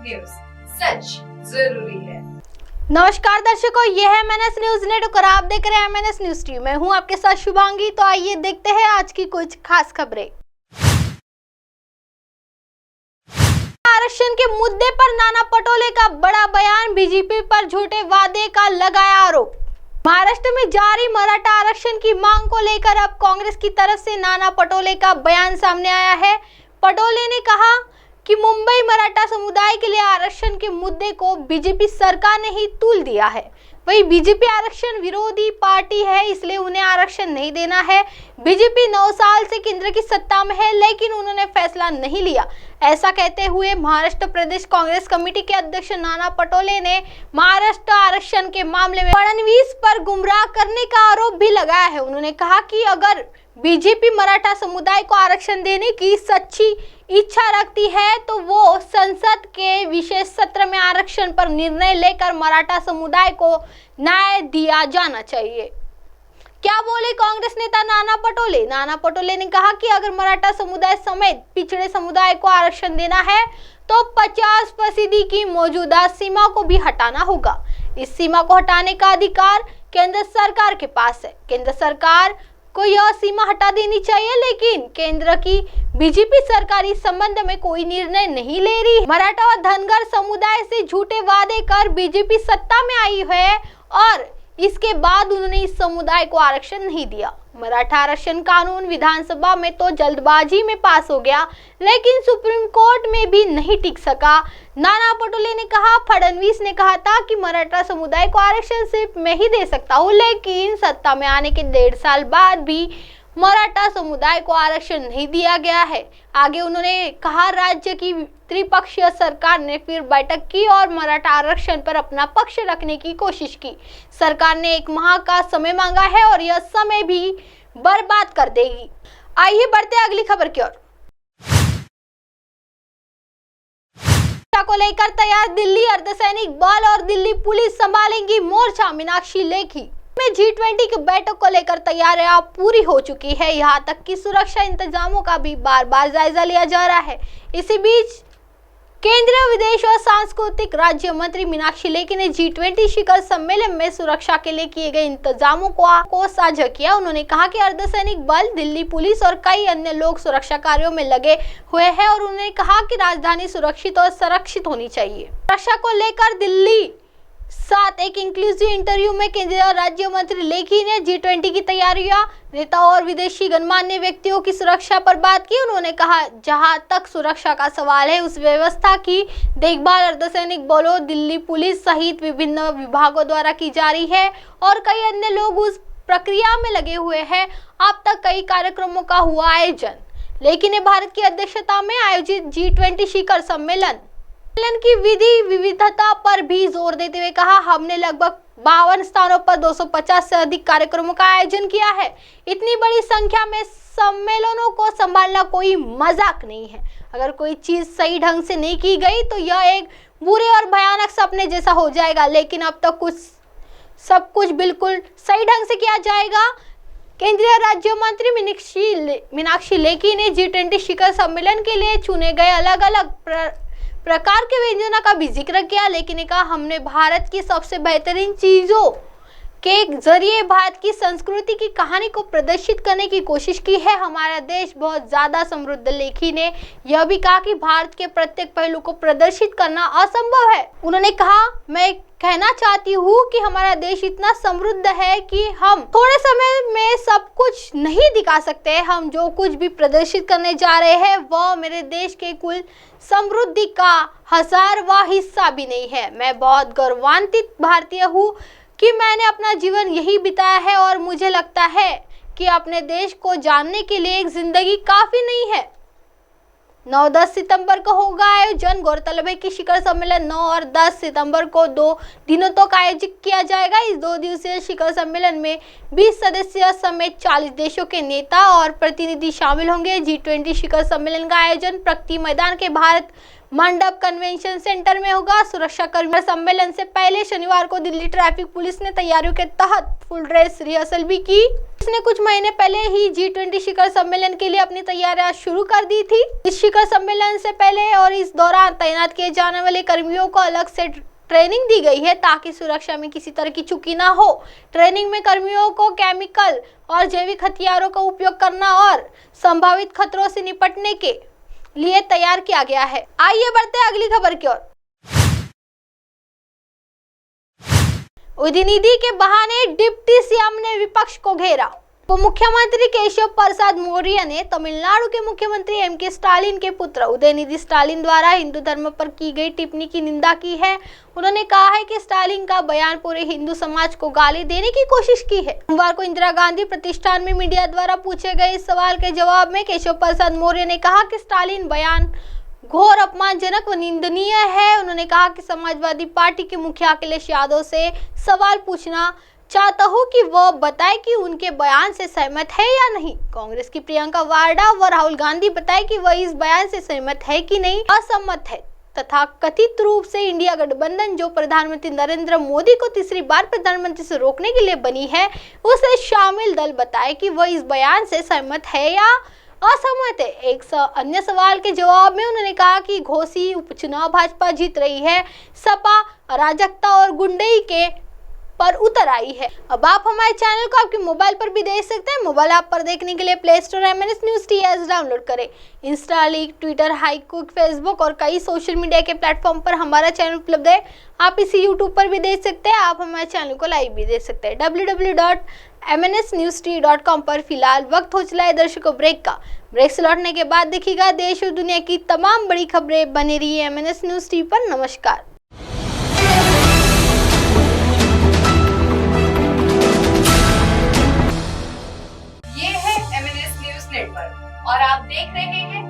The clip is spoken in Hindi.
न्यूज, सच जरूरी है। नमस्कार दर्शकों, यह है MNS न्यूज नेटवर्क और आप देख रहे हैं MNS न्यूज टीवी। मैं हूं आपके साथ शुभांगी। तो आइए देखते हैं आज की कुछ खास खबरें। आरक्षण के मुद्दे पर नाना पटोले का बड़ा बयान, बीजेपी पर झूठे वादे का लगाया आरोप। महाराष्ट्र में जारी मराठा आरक्षण की मांग को लेकर अब कांग्रेस की तरफ से नाना पटोले का बयान सामने आया है। पटोले ने कहा कि मुंबई मराठा समुदाय के लिए आरक्षण के मुद्दे को बीजेपी सरकार ने ही तूल दिया है। वही बीजेपी आरक्षण विरोधी पार्टी है, इसलिए उन्हें आरक्षण नहीं देना है। बीजेपी 9 साल से केंद्र की सत्ता में है, लेकिन उन्होंने फैसला नहीं लिया। ऐसा कहते हुए महाराष्ट्र प्रदेश कांग्रेस कमेटी के अध्यक्ष नाना पटोले ने महाराष्ट्र आरक्षण के मामले में फडणवीस पर गुमराह करने का आरोप भी लगाया है। उन्होंने कहा कि अगर बीजेपी मराठा समुदाय को आरक्षण देने की सच्ची इच्छा रखती है तो वो संसद के विशेष सत्र में आरक्षण पर निर्णय लेकर मराठा समुदाय को न्याय दिया जाना चाहिए। क्या बोले कांग्रेस नेता नाना पटोले? नाना पटोले ने कहा कि अगर मराठा समुदाय समेत पिछड़े समुदाय को आरक्षण देना है तो 50% की मौजूदा सीमा को भी हटाना होगा। इस सीमा को हटाने का अधिकार केंद्र सरकार के पास है। केंद्र सरकार को यह सीमा हटा देनी चाहिए, लेकिन केंद्र की बीजेपी सरकार इस संबंध में कोई निर्णय नहीं ले रही। मराठा और धनगर समुदाय से झूठे वादे कर बीजेपी सत्ता में आई है और इसके बाद उन्होंने इस समुदाय को आरक्षण नहीं दिया। मराठा आरक्षण कानून विधानसभा में तो जल्दबाजी में पास हो गया, लेकिन सुप्रीम कोर्ट में भी नहीं टिक सका। नाना पटोले ने कहा, फडणवीस ने कहा था कि मराठा समुदाय को आरक्षण सिर्फ मैं ही दे सकता हूँ, लेकिन सत्ता में आने के 1.5 साल बाद भी मराठा समुदाय को आरक्षण नहीं दिया गया है। आगे उन्होंने कहा, राज्य की त्रिपक्षीय सरकार ने फिर बैठक की और मराठा आरक्षण पर अपना पक्ष रखने की कोशिश की। सरकार ने 1 माह का समय मांगा है और यह समय भी बर्बाद कर देगी। आइए बढ़ते अगली खबर की ओर। को लेकर तैयार दिल्ली अर्धसैनिक बल और दिल्ली पुलिस संभालेंगी मोर्चा, मीनाक्षी लेखी। में G20 की बैठक को लेकर तैयारियां पूरी हो चुकी है। यहां तक कि सुरक्षा इंतजामों का भी बार-बार जायजा लिया जा रहा है। इसी बीच केंद्रीय विदेश और सांस्कृतिक राज्य मंत्री मीनाक्षी लेखी ने G20 शिखर सम्मेलन में सुरक्षा के लिए किए गए इंतजामों को साझा किया। उन्होंने कहा कि अर्धसैनिक बल, दिल्ली पुलिस और कई अन्य लोग सुरक्षा कार्यों में लगे हुए हैं और उन्होंने कहा कि राजधानी सुरक्षित और संरक्षित होनी चाहिए। सुरक्षा को लेकर दिल्ली साथ एक इंक्लूसिव इंटरव्यू में केंद्रीय राज्य मंत्री लेखी ने G20 की तैयारियां, नेताओं और विदेशी गणमान्य व्यक्तियों की सुरक्षा पर बात की। उन्होंने कहा, जहां तक सुरक्षा का सवाल है, उस व्यवस्था की देखभाल अर्धसैनिक बलों, दिल्ली पुलिस सहित विभिन्न विभागों द्वारा की जा रही है और कई अन्य लोग उस प्रक्रिया में लगे हुए हैं। अब तक कई कार्यक्रमों का हुआ आयोजन, लेकिन भारत की अध्यक्षता में आयोजित G20 शिखर सम्मेलन की विविधता पर भी जोर देते हुए कहा, हमने लगभग 52 स्थानों पर 250 से अधिक कार्यक्रमों का आयोजन किया है। इतनी बड़ी संख्या में सम्मेलनों को संभालना कोई मजाक नहीं है। अगर कोई चीज सही ढंग से नहीं की गई तो यह एक बुरे और भयानक सपने जैसा हो जाएगा, लेकिन अब तक सब कुछ बिल्कुल सही ढंग से किया जाएगा। केंद्रीय राज्य मंत्री मीनाक्षी लेखी ने G20 शिखर सम्मेलन के लिए चुने गए अलग अलग प्रकार के व्यंजनों का भी जिक्र किया, लेकिन कहा, हमने भारत की सबसे बेहतरीन चीजों के जरिए भारत की संस्कृति की कहानी को प्रदर्शित करने की कोशिश की है। हमारा देश बहुत ज्यादा समृद्ध। लेखी ने यह भी कहा कि भारत के प्रत्येक पहलू को प्रदर्शित करना असंभव है। उन्होंने कहा, मैं कहना चाहती हूँ कि हमारा देश इतना समृद्ध है कि हम थोड़े समय में सब कुछ नहीं दिखा सकते। हम जो कुछ भी प्रदर्शित करने जा रहे हैं वह मेरे देश के कुल समृद्धि का 1000वां हिस्सा भी नहीं है। मैं बहुत गौरवान्वित भारतीय हूँ कि मैंने अपना जीवन यही बिताया है और मुझे लगता है कि अपने देश को जानने के लिए एक जिंदगी काफी नहीं है। 9-10 सितंबर को होगा आयोजन। गौरतलब है कि शिखर सम्मेलन 9 और 10 सितंबर को 2 दिनों तक आयोजित किया जाएगा। इस 2 दिवसीय शिखर सम्मेलन में 20 सदस्य समेत 40 देशों के नेता और प्रतिनिधि शामिल होंगे। G20 शिखर सम्मेलन का आयोजन प्रगति मैदान के भारत मंडप कन्वेंशन सेंटर में होगा। सुरक्षा कर्मी सम्मेलन से पहले शनिवार को दिल्ली ट्रैफिक पुलिस ने तैयारियों के तहत फुल ड्रेस रिहर्सल भी की। इसने कुछ महीने पहले ही G20 शिखर सम्मेलन के लिए अपनी तैयारियां शुरू कर दी थी। इस शिखर सम्मेलन से पहले और इस दौरान तैनात किए जाने वाले कर्मियों को अलग से ट्रेनिंग दी गई है ताकि सुरक्षा में किसी तरह की चूकी ना हो। ट्रेनिंग में कर्मियों को केमिकल और जैविक हथियारों का उपयोग करना और संभावित खतरों से निपटने के लिए तैयार किया गया है। आइए बढ़ते हैं अगली खबर की ओर। उदयनिधि के बहाने डिप्टी सीएम ने विपक्ष को घेरा। उप मुख्यमंत्री केशव प्रसाद मौर्य ने तमिलनाडु के मुख्यमंत्री M.K. स्टालिन के पुत्र उदयनिधि स्टालिन द्वारा हिंदू धर्म पर की गई टिप्पणी की निंदा की है। उन्होंने कहा है कि स्टालिन का बयान पूरे हिंदू समाज को गाली देने की कोशिश की है। सोमवार को इंदिरा गांधी प्रतिष्ठान में मीडिया द्वारा पूछे गए इस सवाल के जवाब में केशव प्रसाद मौर्य ने कहा कि स्टालिन बयान घोर अपमानजनक व निंदनीय है। उन्होंने कहा कि समाजवादी पार्टी के मुखिया अखिलेश यादव से सवाल पूछना चाहता हूँ कि वह बताए कि उनके बयान से सहमत है या नहीं। कांग्रेस की प्रियंका वाड्रा व राहुल गांधी बताए कि वह इस बयान से सहमत है कि नहीं असहमत है तथा कथित रूप से इंडिया गठबंधन जो प्रधानमंत्री नरेंद्र मोदी को तीसरी बार प्रधानमंत्री से रोकने के लिए बनी है उसे शामिल दल बताए कि वह इस बयान से सहमत है या असहमत है। एक अन्य सवाल के जवाब में उन्होंने कहा कि घोसी उपचुनाव भाजपा जीत रही है, सपा अराजकता और गुंडई के पर उतर आई है। अब आप हमारे चैनल को आपके मोबाइल पर भी देख सकते हैं। मोबाइल ऐप पर देखने के लिए play store MNS News TS download करें। इंस्टा, लीक, ट्विटर, हाईकुक, फेसबुक और कई सोशल मीडिया के प्लेटफॉर्म पर हमारा चैनल उपलब्ध है। आप इसे यूट्यूब पर भी देख सकते हैं। आप हमारे चैनल को लाइव भी देख सकते हैं www.mnsnewst.com पर। फिलहाल वक्त हो चला है दर्शकों ब्रेक का। ब्रेक से लौटने के बाद देखिएगा देश और दुनिया की तमाम बड़ी खबरें। बने रहिए MNS News TV पर। नमस्कार। ये है MNS न्यूज नेटवर्क और आप देख रहे हैं